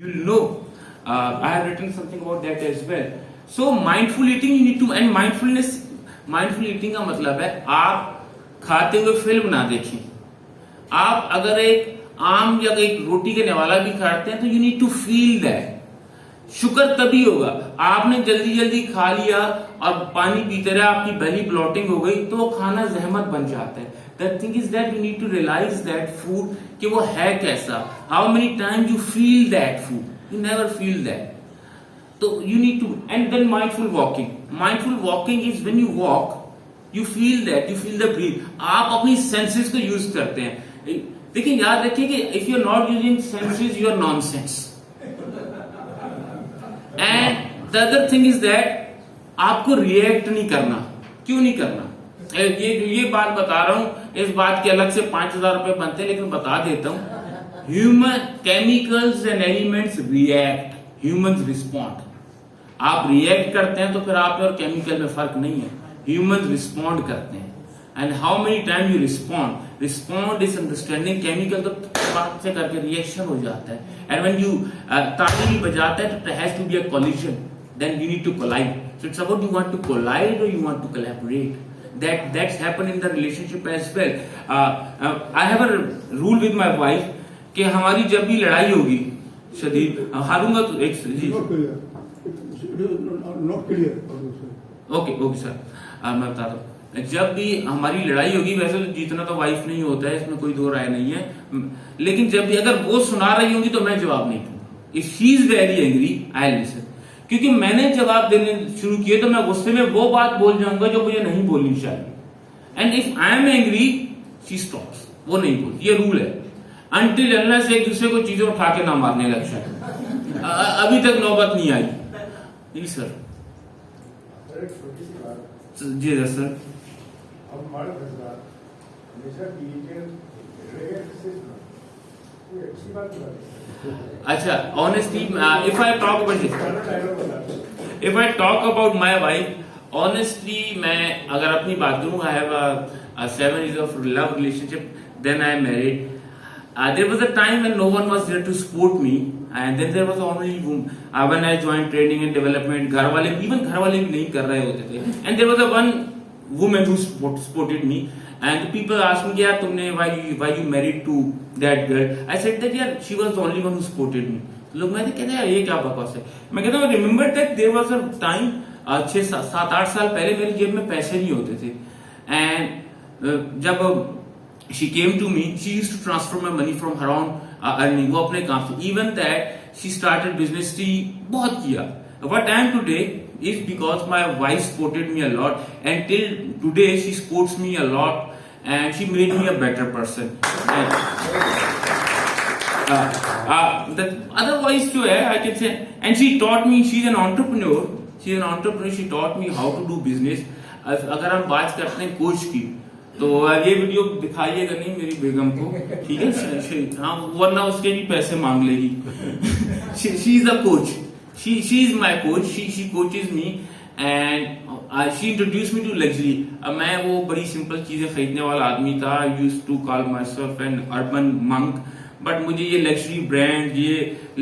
You'll know. I have written something about that as well. So mindful eating you need to, and mindful eating का मतलब है आप खाते हुए film ना देखें. आप अगर एक आम या एक रोटी के निवाला भी खाते हैं तो you need to feel that. शुक्र तभी होगा. आपने जल्दी जल्दी खा लिया और पानी पीते रहे, आपकी बेली ब्लॉटिंग हो गई तो वो खाना जहमत बन जाता है. The thing is that you need to realize that food कि वो है कैसा. How many times you feel that food? You never feel that. So you need to, and then mindful walking. Mindful walking is when you walk, you feel that, you feel the breathe. आप अपनी senses को use करते हैं. देखिए याद रखिए कि if you are not using senses, you are nonsense. And the other thing is that आपको react नहीं करना. क्यों नहीं करना? ये बात बता रहा हूं. इस बात के अलग से 5,000 रुपए बनते हैं, लेकिन बता देता हूं. Human chemicals and elements react, humans respond. आप रिएक्ट करते हैं तो फिर आप और केमिकल में फर्क नहीं है. ह्यूमंस रिस्पॉन्ड करते हैं. And how many time you respond is understanding. Chemical तो बात से करके रिएक्शन हो जाता है. एंड व्हेन यू ताली भी बजाता है तो has to be a collision. Then you need to collide. So it's about you want to collide और you want to collaborate. That's happened in the relationship as well. I have a rule with my wife कि हमारी जब भी लड़ाई होगी, शदीद हारूंगा तो एक जी ओके सर, मैं बताता हूँ. जब भी हमारी लड़ाई होगी, वैसे तो जीतना तो वाइफ नहीं होता है, इसमें कोई दो राय नहीं है, लेकिन जब भी अगर वो सुना रही होंगी तो मैं जवाब नहीं दूंगा. If she is very angry I will listen. क्योंकि मैंने जवाब देने शुरू किए तो मैं गुस्से में वो बात बोल जाऊंगा जो मुझे नहीं बोलनी चाहिए. And if I am angry she stops, वो नहीं बोलती. ये रूल है. अनटिल अनलेस एक दूसरे को चीजें उठा के ना मारने लग जाए. अभी तक नौबत नहीं आई. जी सर. जी सर. अच्छा, honestly if I talk about my wife, honestly मैं अगर अपनी बात करूं, I have a 7 years of love relationship. Then I married. There was a time when no one was there to support me, and then there was only when I joined training and development, घर वाले भी नहीं कर रहे होते थे. And there was a one woman who supported me. And people asked me, यार तुमने why you married to that girl? I said that यार she was the only one who supported me. लोग मैंने कहते हैं ये क्या बकवास है. मैं कहता हूँ remember that there was a time 6-7-8 साल पहले मेरी जेब में पैसे नहीं होते थे. And जब she came to me, she used to transfer my money from her own earning. वो अपने काम से. Even that she started business, बहुत किया. What I am today is because my wife supported me a lot, and till today she supports me a lot, and she made me a better person. The otherwise too, I can say, and she taught me. She's an entrepreneur. She taught me how to do business. अगर हम बात करते हैं coach की, तो ये video दिखाइएगा नहीं मेरी बेगम को, ठीक है? हाँ, वरना उसके भी पैसे मांग लेगी. She is a coach. She is my coach. She coaches me, and she introduced me to luxury. मैं वो बड़ी सिंपल चीजें खरीदने वाला आदमी था. I used to call myself an urban monk. But मुझे ये luxury brand, ये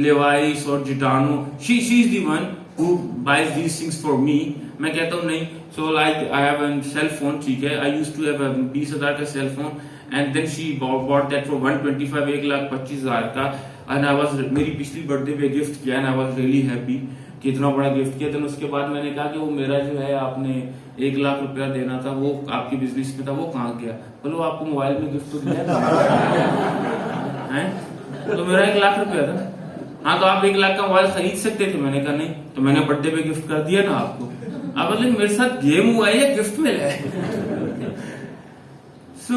Levi's और Giordano, she is the one who buys these things for me. मैं कहता हूँ नहीं. So like I have a cell phone, ठीक है? I used to have a 20,000 का cell phone, and then she bought that for 125, 1,25,000 का. And I was, मेरी पिछली बर्थडे पे गिफ्ट किया, and I was really happy कि इतना बड़ा गिफ्ट किया. तो उसके बाद मैंने कहा कि वो मेरा जो है आपने 1 लाख रुपया देना था, वो आपकी बिजनेस में था, वो कहाँ गया? बोलो आपको मोबाइल में गिफ्ट तो दिया है, तो मेरा 1 लाख रुपया था. हाँ, तो आप 1 लाख का मोबाइल खरीद सकते थे. मैंने कहा नहीं, तो मैंने बर्थडे पे गिफ्ट कर दिया ना आपको. अब मतलब मेरे साथ गेम हुआ है या गिफ्ट मिला है? So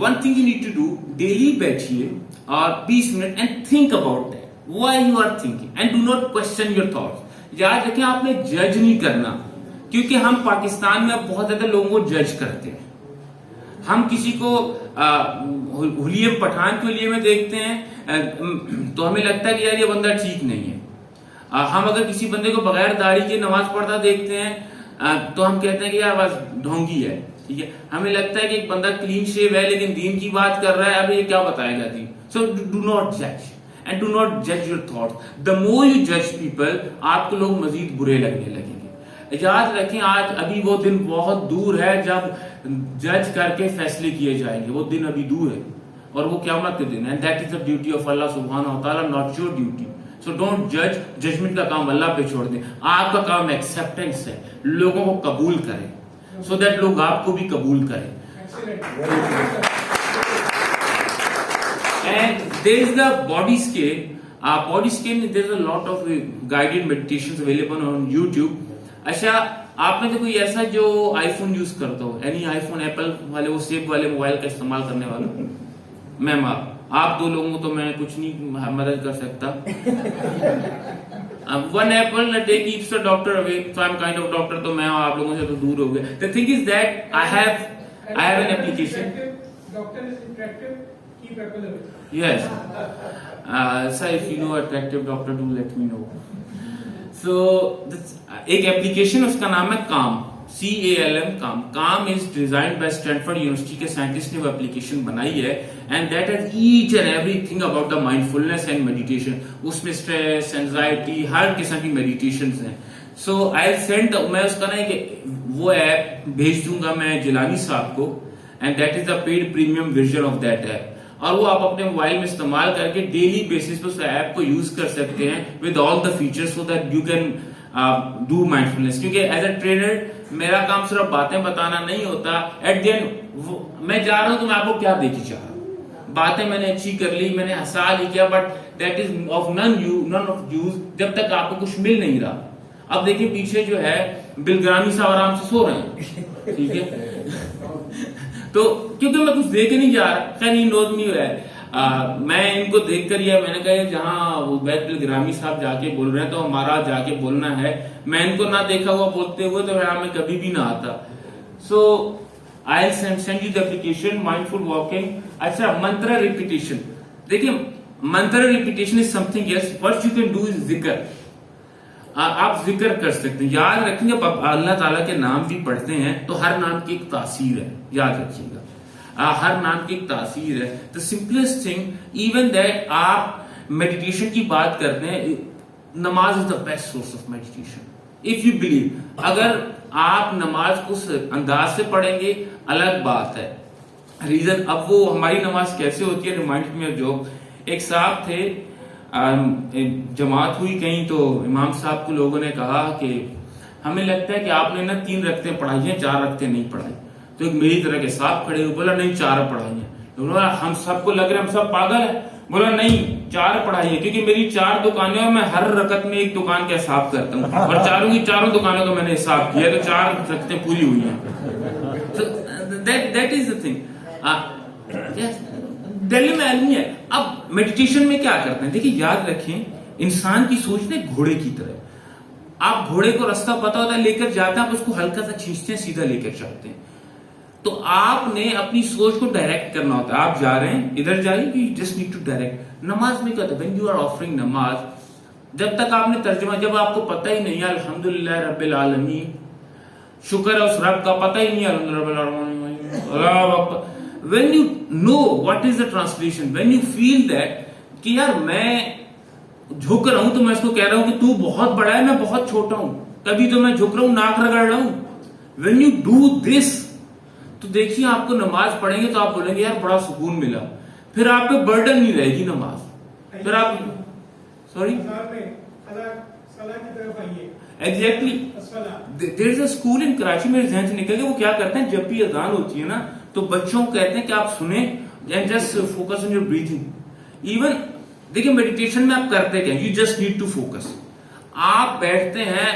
one thing you need to do, daily बैठिए और 20 minute and think about that, why you are thinking, and do not question your thoughts. याद रखें, आपने जज नहीं करना, क्योंकि हम पाकिस्तान में बहुत ज्यादा लोगों को जज करते हैं. हम किसी को हुलिये पठान के लिए में देखते हैं तो हमें लगता है कि यार ये बंदा ठीक नहीं है. हम अगर किसी बंदे को बगैर दाढ़ी के नमाज पढ़ता देखते हैं तो हम कहते हैं कि यार बस ढोंगी है. ठीक है, हमें लगता है कि एक बंदा क्लीन शेव है लेकिन दीन की बात कर रहा है, अब ये क्या बताएगा दीन. सो डू नॉट जज. एंड डू नॉट जज your thoughts. The more you जज पीपल, आपको लोग मजीद बुरे लगने लगेंगे। याद रखें, आज अभी वो दिन बहुत दूर है जब जज करके फैसले किए जाएंगे। वो दिन अभी दूर है और वो क़यामत के दिन है। That is the duty of Allah सुब्हानहू व तआला, not your duty. So don't जज, जजमेंट का काम अल्लाह पे छोड़ दें। आपका काम एक्सेप्टेंस है, लोगों को कबूल करें, सो दैट लोग आपको भी कबूल करें। And there is the body scale. Body scale में there is a lot of guided meditations available on YouTube. अच्छा, आप में से कोई ऐसा जो आईफोन यूज करता हो, यानी आईफोन एप्पल वाले, वो सेब वाले मोबाइल का इस्तेमाल करने वाला? मैम आप दो लोगों को तो मैं कुछ नहीं मदद कर सकता। One apple day keeps the doctor away, so I am kind of doctor, तो मैं आप लोगों से तो दूर हो गया। The thing is that I have an application. Doctor is attractive, keep apple away. Yes sir, if you know attractive doctor, do let me know. So एक एप्लीकेशन, उसका नाम है Calm, CALM, Calm. Calm is designed by Stanford University के scientist ने वो application बनाई है, and that has each and everything about the mindfulness and meditation. उसमें स्ट्रेस, एंजाइटी, हर किस्म की मेडिटेशंस हैं। सो आई सेंड, मैं उसका ना एक वो ऐप भेज दूंगा मैं जिलानी साहब को, and that is the paid premium version of that app. और वो आप अपने मोबाइल में इस्तेमाल करके डेली बेसिस पे उस ऐप को यूज कर सकते हैं with all the features, so that you can do mindfulness. क्योंकि एज अ ट्रेनर मेरा काम सिर्फ बातें बताना नहीं होता। एट द एंड मैं जा रहा हूं तो मैं आपको क्या देके जा रहा हूं। बातें मैंने अच्छी कर ली, मैंने हंसा लिया, but that is of none of use जब तक आपको कुछ मिल नहीं रहा। अब देखिए पीछे जो है बिलग्रामी साहब आराम से सो रहे हैं, ठीक है। तो क्योंकि मैं कुछ दे के नहीं जा रहा, खैर ये नोज नहीं है। मैं इनको देख कर या मैंने कहा जहां वो वैद बिलग्रामी साहब जाके बोल रहे हैं तो हमारा जाके बोलना है। मैं इनको ना देखा हुआ बोलते हुए तो मैं कभी भी ना आता। So I send you the application mindful walking. अच्छा, मंत्र रिपीटेशन। देखिए, mantra repetition is something else. What you can do is जिक्र। आप जिक्र कर सकते हैं। याद रखें, जब आप अल्लाह ताला के नाम भी पढ़ते हैं तो हर नाम की एक तासीर है, याद रखिएगा। हर नाम की एक तासीर है। The simplest thing, even that आप मेडिटेशन की बात करते हैं, नमाज is the best source of meditation if you believe. अगर आप नमाज उस अंदाज से पढ़ेंगे अलग बात है। रीजन, अब वो हमारी नमाज कैसे होती है, रिमाइंड मी ऑफ जोक। एक साहब थे, जमात हुई कहीं, तो इमाम साहब को लोगों ने कहा कि हमें लगता है कि आपने ना 3 रखते पढ़ाई है, 4 रखते नहीं पढ़ाई। तो एक मेरी तरह के साहब खड़े हुए, बोला नहीं 4 पढ़ाई है। तो बोला हम सबको लग रहा है हम सब पागल है। बोला नहीं 4 पढ़ाई है, क्योंकि मेरी 4 दुकानें और मैं हर रकत में एक दुकान का हिसाब करता हूँ, और चारों की चारों दुकानों का मैंने हिसाब किया, तो 4 रकतें पूरी हुई है। That is the thing. Delhi में आदमी है। अब मेडिटेशन में क्या करते हैं, देखिए याद रखें, इंसान की सोच ने घोड़े की तरह। आप घोड़े को रास्ता पता होता है, लेकर जाते हैं, आप उसको हल्का सा खींचते हैं, सीधा लेकर चलते हैं। तो आपने अपनी सोच को डायरेक्ट करना होता है। आप जा रहे हैं, इधर जाइए, you just need to direct. नमाज में क्या होता है, व्हेन यू आर ऑफरिंग नमाज, जब तक आपने तर्जुमा, जब आपको पता ही नहीं है अल्हम्दुलिल्लाह रब्बिल आलमीन, शुक्र है उस रब का, पता ही नहीं है अल्हम्दुलिल्लाह रब्बिल आलमीन, when you know what is the translation, when you feel that कि यार मैं झुक रहा हूं, तो मैं इसको कह रहा हूं कि तू बहुत बड़ा है, मैं बहुत छोटा हूं, तभी तो मैं झुक रहा हूं, नाक रगड़ रहा हूं। when you do this, तो देखिए आपको नमाज पढ़ेंगे तो आप बोलेंगे यार बड़ा सुकून मिला। फिर आप पे बर्डन नहीं रहेगी नमाज। फिर आप sorry exactly, there is a school in Karachi, मेरे जहन से निकल गया। वो क्या करते हैं, जब भी अजान होती है ना, तो बच्चों को कहते हैं कि आप सुने and just focus on your breathing. Even देखिए मेडिटेशन में आप करते क्या, you just need to focus. आप बैठते हैं,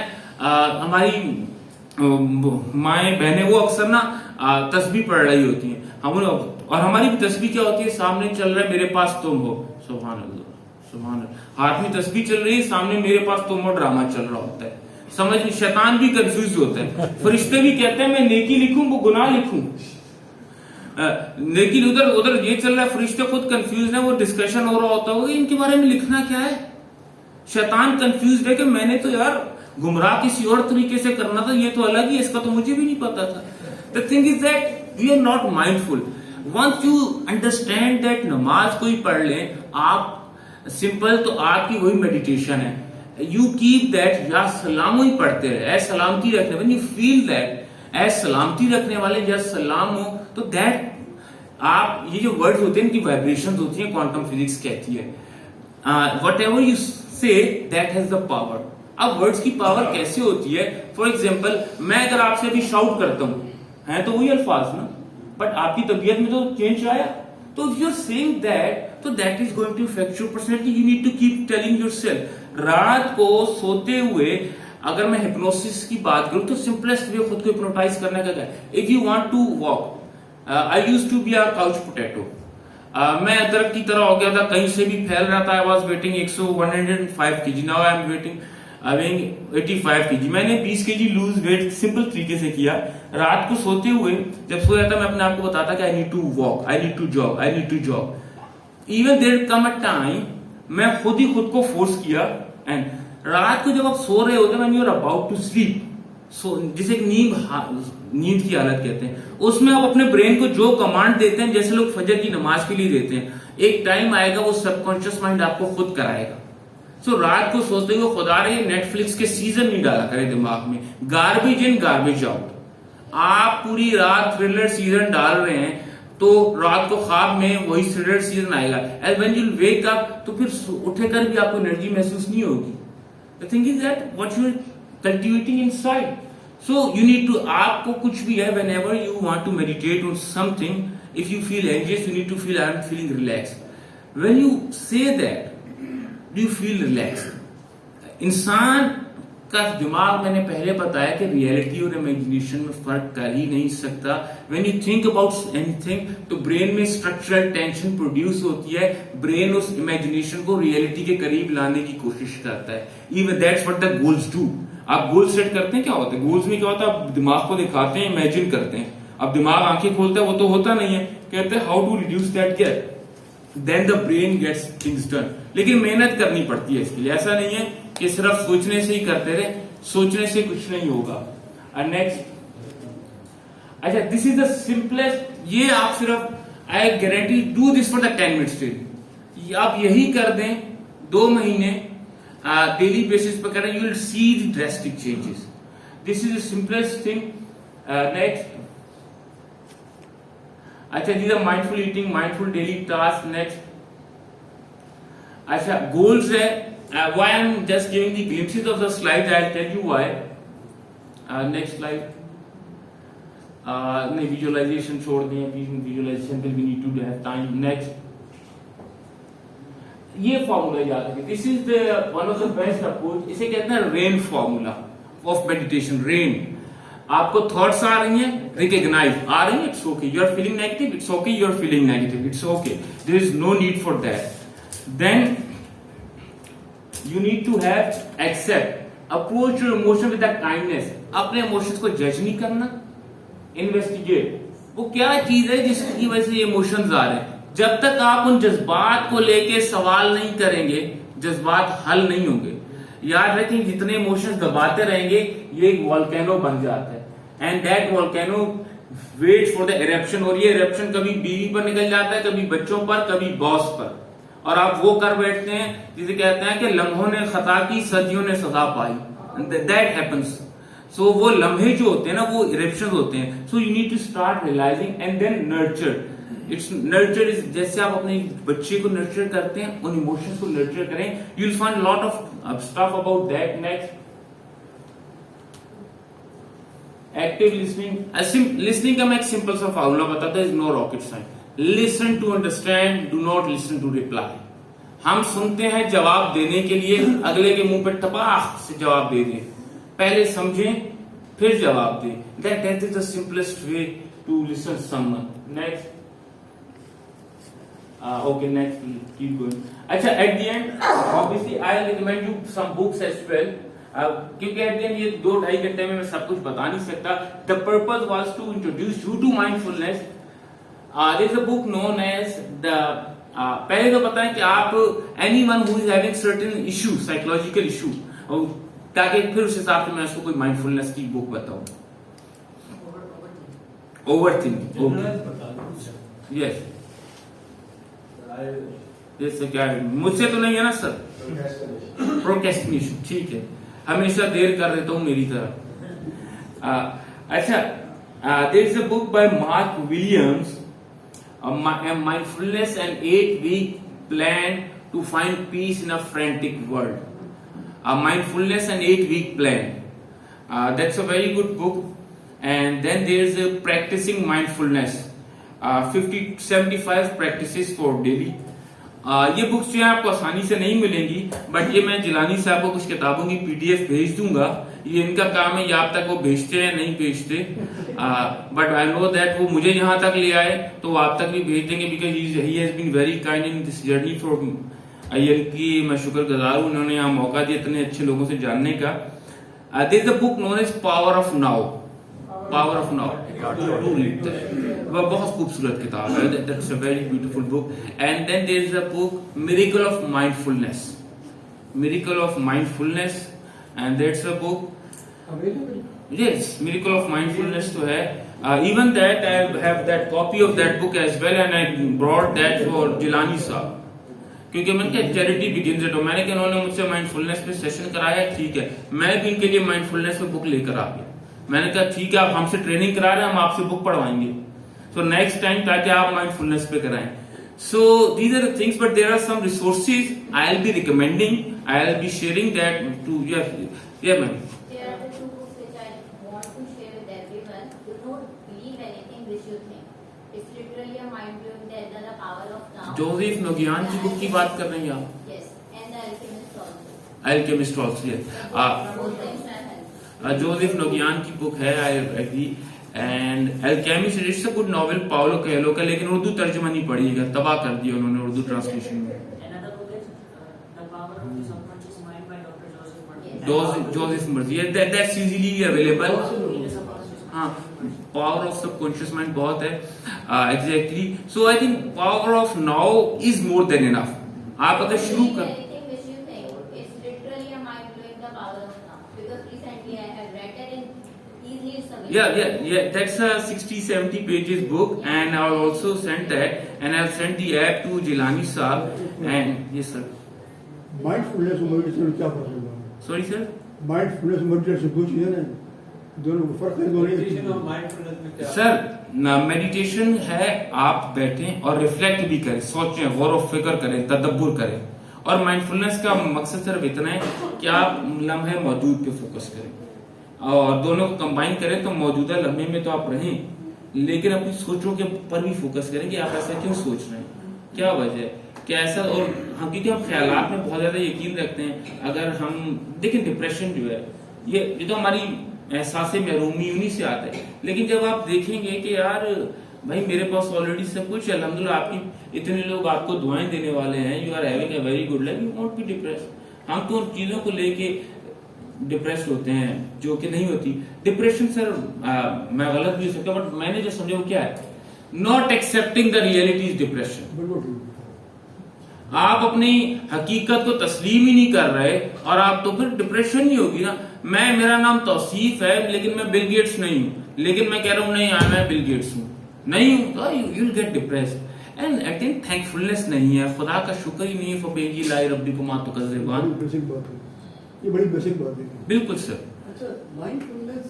हमारी माएँ बहनें वो अक्सर ना तस्बीह पढ़ रही होती हैं, हम, और हमारी भी तस्बीह क्या होती है, सामने चल रहा है मेरे पास तुम हो, सुभान अल्लाह सुभान अल्लाह, हाथ में तस्बीह चल रही है, सामने मेरे पास तुम हो ड्रामा चल रहा होता है। समझ, शैतान भी कंफ्यूज होता है, फरिश्ते भी कहते हैं मैं नेकी लिखूं वो गुनाह लिखूं, लेकिन उधर उधर ये चल रहा है, फरिश्ते खुद कंफ्यूज है, वो डिस्कशन हो रहा होता होगा इनके बारे में लिखना क्या है। शैतान कंफ्यूज है कि मैंने तो यार गुमराह किसी और तरीके से करना था, ये तो अलग ही, इसका तो मुझे भी नहीं पता था। The thing is that we are not mindful. Once you understand that नमाज कोई पढ़ ले, आप सिंपल, तो आपकी वही मेडिटेशन है. यू कीप दैट, या सलाम ही पढ़ते रहे, ऐ सलामती रखने, व्हेन यू फील दैट ऐ सलामती रखने वाले या सलाम हो, तो दैट आप ये जो वर्ड्स होते हैं इनकी वाइब्रेशंस होती हैं, क्वांटम फिजिक्स कहती है what ever you say that has the power. अब वर्ड्स की पावर कैसे होती है? फॉर एग्जाम्पल, मैं अगर आपसे अभी शाउट करता हूं, है तो वही अल्फाज ना, बट आपकी तबीयत में तो चेंज आया. तो if you are saying that, तो that is going to affect your personality. You need to keep telling yourself. रात को सोते हुए अगर मैं हिप्नोसिस की बात करूं, तो सिंपलेस्ट वे खुद को हिप्नोटाइज करने का है. If you want to walk, I used to be a couch potato. मैं अदरक की तरह हो गया था, कहीं से भी फैल रहा था. I was waiting 105 KG, now I am waiting 85 KG. मैंने 20 केजी लूज वेट सिंपल तरीके से किया. रात को सोते हुए जब सोया था, मैं अपने आप को बताता कि I need to walk, I need to jog, I need to jog. Even there come a time, मैं खुद ही खुद को फोर्स किया. एंड रात को जब आप सो रहे होते, when you are about to sleep, so जिसे नींद की हालत कहते हैं, उसमें आप अपने ब्रेन को जो कमांड देते हैं, जैसे लोग फजर की नमाज के लिए देते हैं, एक टाइम आएगा वो सबकॉन्शियस माइंड आपको खुद कराएगा. सो रात को सोते हुए खुदा रहे नेटफ्लिक्स के सीजन नहीं डाला करे दिमाग में. Garbage in garbage out. आप पूरी रात थ्रिलर सीजन डाल रहे हैं, तो रात को ख्वाब में वही थ्रिलर सीजन आएगा. And when you wake up, तो फिर उठकर भी आपको एनर्जी महसूस नहीं होगी. The thing is that what you are cultivating inside. So you need to, आपको कुछ भी है, whenever you want to meditate on something, if you feel anxious, you need to feel I am feeling relax. When you say that, do you feel relax. इंसान का दिमाग, मैंने पहले बताया कि रियलिटी और इमेजिनेशन में फर्क कर ही नहीं सकता. When you think about anything, तो ब्रेन में स्ट्रक्चरल टेंशन प्रोड्यूस होती है. ब्रेन उस इमेजिनेशन को रियलिटी के करीब लाने की कोशिश करता है. Even that's what the goals do. आप गोल सेट करते हैं, क्या होता है गोल्स में? क्या होता है, आप दिमाग को दिखाते हैं, इमेजिन करते हैं. अब दिमाग आंखें खोलता है, वो तो होता नहीं है. कहते हैं how to reduce that gap, then the brain gets things done. लेकिन मेहनत करनी पड़ती है इसके लिए. ऐसा नहीं है कि सिर्फ सोचने से ही करते रहे, सोचने से कुछ नहीं होगा. नेक्स्ट, अच्छा, दिस इज द सिंपलेस्ट. ये आप सिर्फ, I guarantee, do this for the 10 minutes. आप यही कर दें 2 महीने डेली बेसिस पर करें, you will see the drastic changes. This is the simplest thing. Next, अच्छा, these are mindful eating, mindful daily tasks. Next, अच्छा, goals है. Why I'm just giving the glimpses of the slide, I'll tell you why. Next slide. नहीं, visualization छोड़ दें, visualization till we need to have time. Next, ये formula याद रखिए. This is the one of the best approach. इसे कहते हैं rain formula of meditation. Rain, आपको थॉट्स आ रही हैं, रिकॉग्नाइज आ रही है, it's okay. You are feeling negative, it's okay. You are feeling negative, it's okay. There is no need for that. Then you need to have accept, approach your emotion with kindness. अपने emotions को जज नहीं करना. Investigate, वो क्या चीज है जिसकी वजह से इमोशंस आ रहे हैं. जब तक आप उन जज्बात को लेके सवाल नहीं करेंगे, जज्बात हल नहीं होंगे. याद रखें, जितने इमोशंस दबाते रहेंगे, ये एक वॉल्केनो बन जाता है. And that volcano wait for the eruption. और ये इरप्शन कभी बीवी पर निकल जाता है, कभी बच्चों पर, कभी बॉस पर. और आप वो कर बैठते हैं जिसे कहते हैं कि लम्हों ने खता की, सदियों ने सजा पाई. That happens. सो वो लम्हे जो होते हैं ना, वो इरप्शन होते हैं. So you need to start realising and then nurture. It's nurture is, जैसे आप अपने बच्चे को नर्चर करते हैं, उन इमोशंस को नर्चर करें. You will find lot of stuff about that. Next, active listening. Listening का मैं एक सिंपल सा फॉर्मूला बताता हूं, is no rocket science. Listen to understand, do not listen to reply. हम सुनते हैं जवाब देने के लिए, अगले के मुंह पे टपाक से जवाब दे दें. पहले समझें, फिर जवाब दें. That is the simplest way to listen someone. Next, okay, next, keep going. अच्छा, at the end, obviously I'll recommend you some books as well. क्योंकि at the end ये 2-2.5 घंटे में मैं सब कुछ बता नहीं सकता. The purpose was to introduce you to mindfulness. There is a book known as the पहले तो बताएं कि आप anyone who is having certain issue, psychological issue, ताकि फिर उस हिसाब से मैं उसको कोई mindfulness की बुक बताऊं. Overthinking. Okay. Yes. जैसे क्या है, मुझसे तो नहीं है ना सर? प्रोक्रेस्टिनेशन, ठीक है, हमेशा देर कर देता हूँ मेरी तरह। अच्छा, there is a book by Mark Williams, mindfulness and 8-week plan to find peace in a frantic world. Mindfulness and 8-week plan. That's a very good book. And then there's a practicing mindfulness. 75 practices for daily. ये books जो है आपको आसानी से नहीं मिलेंगी, but ये मैं जिलानी साहब को कुछ किताबों की PDF भेज दूंगा। ये इनका काम है, या आप तक वो भेजते हैं नहीं भेजते, बट आई नो दैट वो मुझे यहाँ तक ले आए तो वो आप तक भी भेज देंगे, because he has been very kind in this journey for IL की मैं शुक्रगुजार हूं, उन्होंने यहाँ मौका दिया इतने अच्छे लोगों से जानने का। There is a book known as power of now, power of now, वह बहुत खूबसूरत किताब है, that's a very beautiful book. And then there is a book miracle of mindfulness, miracle of mindfulness, and that's a book, yes, miracle of mindfulness तो है। Even that I have that copy of that book as well, and I brought that for Jilani sahab, क्योंकि मैंने कहा charity begins at home. मैंने कहा उन्होंने मुझसे mindfulness पे सेशन कराया, ठीक है, मैं भी इनके लिए माइंडफुलनेस पे बुक लेकर आ गया। मैंने कहा ठीक है, आप हमसे ट्रेनिंग करा रहे हैं, हम आपसे बुक पढ़वाएंगे, तो नेक्स्ट टाइम ताकि आप माइंडफुलनेस पे कराएं। So these are the things, but there are some resources I will be recommending, I will be sharing that to या ma'am. There are the two books which I want to share with everyone. Do not believe anything which you think. It's literally a mind blowing. There's the power of now. Joseph नोगियान की book की बात कर रहे हैं आप? Yes, and the Alchemist also. Alchemist also, yes. Both the instant help. Joseph नोगियान की बुक है, I agree. And Alchemist it's a good novel, Paulo Coelho का, लेकिन उर्दू तर्जुमा नहीं पढ़िएगा, तबाह कर दिया उन्होंने उर्दू ट्रांसलेशन में। Another book is The Power of the Subconscious Mind by Dr. Joseph Murphy. Joseph Murphy, that's easily available. He is a power हाँ, पावर ऑफ सबकॉन्शियस माइंड बहुत है, exactly. So I think power of now is more than enough. आप अगर शुरू Believe कर, anything which you think. It's literally a mind blowing. The power of now. Because recently I have read it in easily it's available. yeah, that's a 60-70 pages book, and I'll also send that, and I'll send the app to Jilani Saab, and yes sir, mindfulness और meditation में क्या फर्क है? sorry sir, mindfulness और meditation दो चीजें हैं, दोनों में फर्क है, दोनों Meditation और mindfulness में क्या? सर मेडिटेशन है आप बैठें और रिफ्लेक्ट भी करें, सोचें, गौर व फिक्र करें, तदब्बुर करें, और माइंडफुलनेस का मकसद सिर्फ इतना है कि आप लम्हे मौजूद पे फोकस करें, और दोनों को कंबाइन करें तो मौजूदा लम्हे में तो आप रहें, लेकिन अपनी सोचों के पर भी फोकस करें कि आप ऐसा क्यों सोच रहे हैं, क्या वजह है, क्या ऐसा। और हम क्योंकि हम ख्यालात में बहुत ज्यादा यकीन रखते हैं, अगर हम देखें डिप्रेशन जो है ये तो हमारी एहसास महरूमी उन्हीं से आता है, लेकिन जब आप देखेंगे कि यार भाई मेरे पास ऑलरेडी सब कुछ है, अल्हम्दुलिल्लाह, आपकी इतने लोग आपको दुआएं देने वाले हैं, you are having a very good life, you won't be depress. हम तो उन चीजों को लेके डिप्रेस होते हैं जो कि नहीं होती। डिप्रेशन सर मैं गलत भी हो सकता हूं, बट मैंने जो समझा वो क्या है, not accepting the reality is depression. बिल्कुल ठीक। आप अपनी हकीकत को तस्लीम ही नहीं कर रहे, और आप तो फिर डिप्रेशन ही होगी ना। मेरा नाम तौसीफ है, लेकिन मैं बिल गेट्स नहीं हूं, लेकिन मैं कह रहा हूं नहीं मैं बिल गेट्स हूं, नहीं हूं, you will get depressed. And I think thankfulness नहीं है, खुदा का शुक्र ही नहीं है, फबेजी लाई रब्बी को मा तुकज़्ज़िबान। बेसिक बात है, ये बड़ी बेसिक बात है। बिल्कुल सर। अच्छा, माइंडफुलनेस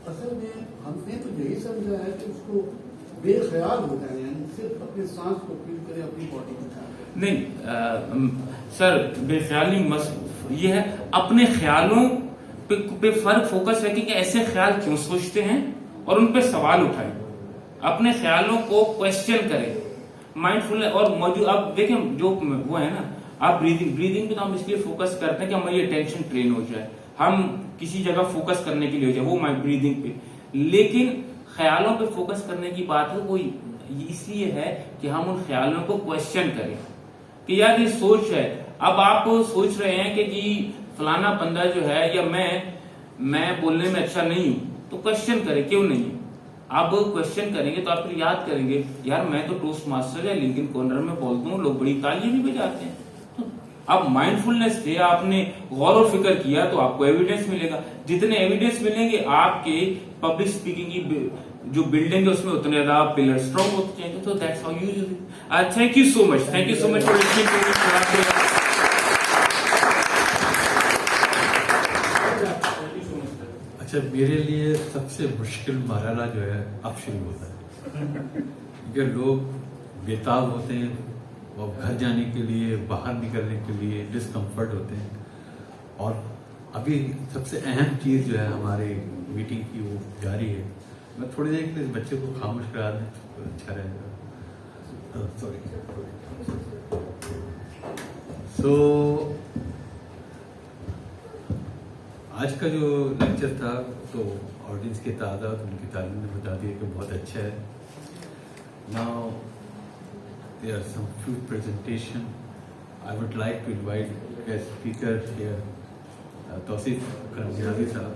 असल में हमने तो यही समझा है कि उसको बेख्याल हो जाए, यानी सिर्फ अपने सांस को फील करें, अपनी बॉडी को ख्याल करें। नहीं सर, बेख्याली ये है, अपने ख्यालों पे फर्क फोकस है कि ऐसे ख्याल क्यों सोचते हैं, और उन पे सवाल उठाएं, अपने ख्यालों को क्वेश्चन करें, माइंडफुलनेस। और मौजूद अब देखें जो वो है ना, आप ब्रीदिंग पे तो हम इसलिए फोकस करते हैं कि हमारी अटेंशन ट्रेन हो जाए, हम किसी जगह फोकस करने के लिए हो जाए, वो माइंड ब्रीदिंग पे। लेकिन ख्यालों पे फोकस करने की बात है वो इसलिए है कि हम उन ख्यालों को क्वेश्चन करें कि यार ये सोच है, अब आप सोच रहे हैं कि जी फलाना बंदा जो है, या मैं बोलने में अच्छा नहीं हूं, तो क्वेश्चन करें क्यों नहीं। आप क्वेश्चन करेंगे तो आप फिर याद करेंगे, यार मैं तो टोस्ट मास्टर या लिंकन कॉर्नर में बोलता हूँ, लोग बड़ी तालियां भी बजाते हैं। अब माइंडफुलनेस से आपने गौर और फिक्र किया तो आपको एविडेंस मिलेगा, जितने एविडेंस मिलेंगे आपके पब्लिक स्पीकिंग की जो बिल्डिंग है उसमें उतने ज्यादा पिलर स्ट्रॉन्ग होते जाएंगे. तो that's how you use it. Thank you so much for listening to me. अच्छा, मेरे लिए सबसे मुश्किल मरहला जो है अब शुरू होता है, क्योंकि लोग बेताब होते हैं और घर जाने के लिए, बाहर निकलने के लिए डिस्कम्फर्ट होते हैं. और अभी सबसे अहम चीज़ जो है हमारी मीटिंग की वो जारी है. मैं थोड़ी देर के लिए इस बच्चे को खामोश करा दें तो अच्छा रहेगा. सॉरी. सो आज का जो लेक्चर था तो ऑडियंस की तादाद, उनकी तालीम ने बता दिया कि बहुत अच्छा है. Now there are some few presentation. I would like to invite guest speaker here Tauseef Karmaniazi साहब.